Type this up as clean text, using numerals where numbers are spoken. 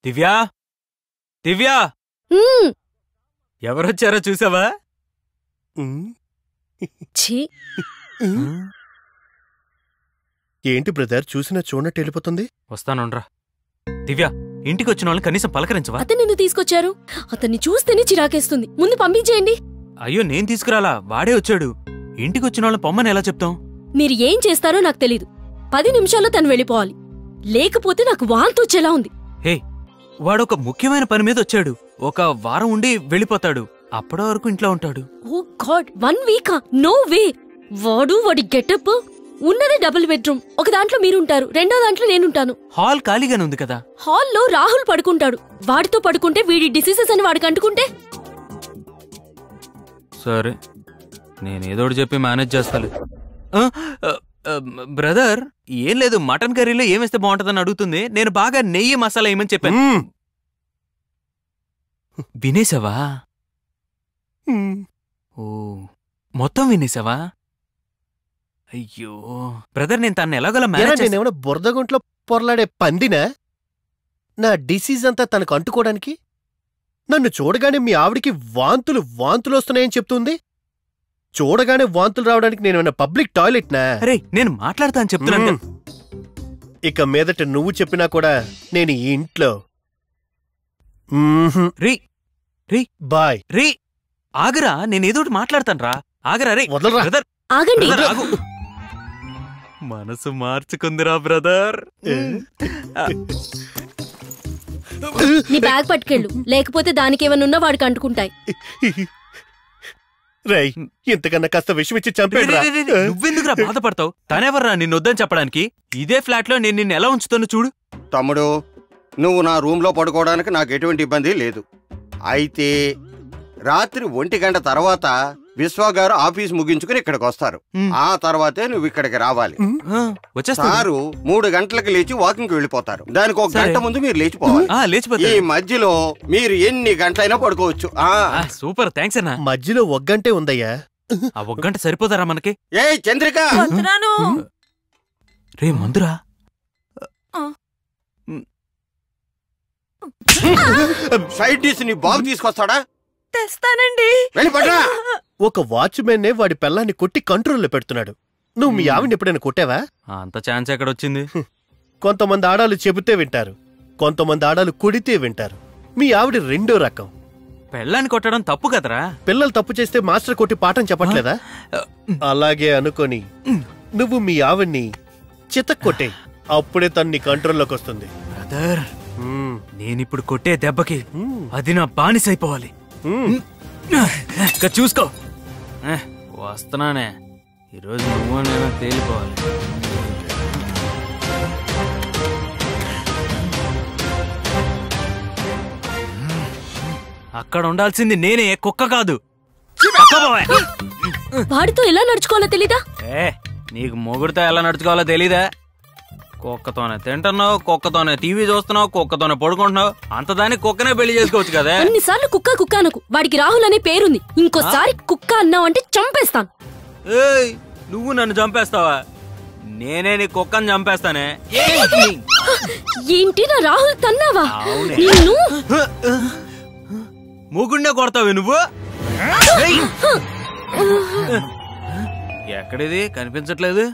దివ్యా దివ్యా ఎవరొచ్చారో చూసావా? ఏంటి బ్రదర్, చూసినా చూడనట్టు వెళ్ళిపోతుంది? వస్తానుండ్రా. దివ్యా, ఇంటికి వచ్చిన వాళ్ళని కనీసం పలకరించవా? అతను నిన్ను తీసుకొచ్చారు, అతన్ని చూస్తేనే చిరాకేస్తుంది. ముందు పంపించేయండి. అయ్యో, నేను తీసుకురాలా, వాడే వచ్చాడు. ఇంటికి వచ్చిన వాళ్ళని పొమ్మని ఎలా చెప్తాం? మీరు ఏం చేస్తారో నాకు తెలీదు. 10 నిమిషాల్లో తను వెళ్ళిపోవాలి, లేకపోతే నాకు వాంతొచ్చేలా ఉంది. హే, వాడొక ముఖ్యమైన పని మీద వచ్చాడు. 1 వారం ఉండి వెళ్ళిపోతాడు. అప్పటి వరకు ఇంట్లో ఉంటాడు. ఓ గాడ్, 1 వీకా? No way. వాడి గెటప్ ఉన్నదే డబుల్ బెడ్రూమ్. ఒక దాంట్లో మీరుంటారు, రెండో దాంట్లో నేనుంటాను. హాల్ ఖాళీగానే ఉంది కదా. హాల్లో రాహుల్ పడుకుంటాడు. వాడితో పడుకుంటే వీడి డిసీజెస్ అని వాడికి అంటుకుంటే? సరే, నేనేదోటి చెప్పి మేనేజ్ చేస్తాను. బ్రదర్, ఏం లేదు, మటన్ కర్రీలో ఏమేస్తే బాగుంటుందని అడుగుతుంది. నేను బాగా నెయ్యి మసాలా ఏమని చెప్పాను. వినేసావా? ఓ, మొత్తం వినేసావా? అయ్యో బ్రదర్, నేను తను ఎలాగోలా మేనేజ్. నేనేమన్నా బురదగుంట్లో పొరలాడే పందినా? నా డిసీజ్ అంతా తనకు అంటుకోవడానికి? నన్ను చూడగానే మీ ఆవిడికి వాంతులు వస్తున్నాయని చెప్తుంది. చూడగానే వాంతులు రావడానికి నేనేమన్నా పబ్లిక్ టాయిలెట్నా? అరే, నేను మాట్లాడతా అని చెప్తున్నాను. ఇక మీదట నువ్వు చెప్పినా కూడా నేను ఈ ఇంట్లో. బాయ్. రీ, ఆగరా, నేనేదోటి మాట్లాడతాను రా. ఆగరా రే. బ్రదర్ ఆగండి. మనసు మార్చుకుందిరా బ్రదర్. నీ బ్యాగ్ పట్టుకెళ్ళు, లేకపోతే దానికేమన్నా వాడికి అంటుకుంటాయి. రై, ఇంతకన్నా కాస్త విషయం ఇచ్చి చంపేరా. నువ్వెందుకురా బాధపడతావు? తనెవర్రా నిన్నొద్దని చెప్పడానికి? ఇదే ఫ్లాట్ లో నేను నిన్ను ఎలా ఉంచుతాను చూడు. తమ్ముడు, నువ్వు నా రూమ్ లో పడుకోవడానికి నాకు ఎటువంటి ఇబ్బంది లేదు. అయితే రాత్రి 1 గంట తర్వాత విశ్వ గారు ఆఫీస్ ముగించుకుని ఇక్కడికి వస్తారు. ఆ తర్వాతే నువ్వు ఇక్కడికి రావాలి. సారు 3 గంటలకు లేచి వాకింగ్ వెళ్ళిపోతారు. దానికి 1 గంట ముందు మీరు లేచిపోవాలి. ఈ మధ్యలో మీరు ఎన్ని గంటలైనా పడుకోవచ్చు. సూపర్, థ్యాంక్స్ అన్న. మధ్యలో 1 గంటే ఉందయ్యా. ఆ 1 గంట సరిపోతారా మనకి? ఏ చంద్రిక, రే మందురా. సైడ్ డిష్ నీ బాబు తీసుకొస్తాడా? తెస్తానండి. ఒక వాచ్మెన్నే వాడి పిల్లాన్ని కొట్టి కంట్రోల్లో పెడుతున్నాడు. నువ్వు మీ ఆవిడని ఎప్పుడైనా కొట్టావా? అంత ఛాన్స్ ఎక్కడొచ్చింది? కొంతమంది ఆడాలు చెబితే వింటారు, కొంతమంది ఆడాలు కొడితే వింటారు. మీ ఆవిడ 2వ రకం. పెళ్ళాన్ని కొట్టడం తప్పు కదరా. పిల్లలు తప్పు చేస్తే మాస్టర్ కొట్టి పాఠం చెప్పట్లేదా? అలాగే అనుకొని నువ్వు మీ ఆవిడ్ని చితక్కొట్టే, అప్పుడే తన్ని కంట్రోల్లోకి వస్తుంది. బ్రదర్, నేనిప్పుడు కొట్టే దెబ్బకి అది నా బానిసైపోవాలి. చూసుకో, వస్తున్నానే. ఈరోజు నువ్వు నేను తేలిపోవాలి. అక్కడ ఉండాల్సింది నేనే, కుక్క కాదు. వాడితో ఎలా నడుచుకోవాలో తెలీదా? నీకు మొగుడితో ఎలా నడుచుకోవాలో తెలీదా? కుక్కతోనే తింటున్నావు, కుక్కతోనే టీవీ చూస్తున్నావు, కుక్కతోనే పడుకుంటున్నావు. అంతదాన్ని కుక్కనే పెళ్లి చేసుకోవచ్చు కదా. అన్నిసార్లు కుక్క అనకు. వాడికి రాహుల్ అనే పేరుంది. ఇంకోసారి కుక్క అన్నావంటే చంపేస్తాను. ఏయ్, నువ్వు నన్ను చంపేస్తావా? నేనే నీ కుక్కని చంపేస్తానే. ఏంటి, నా రాహుల్ తన్నావా? మూగుండే కొడతావే నువ్వు. ఎక్కడిది కనిపించట్లేదు?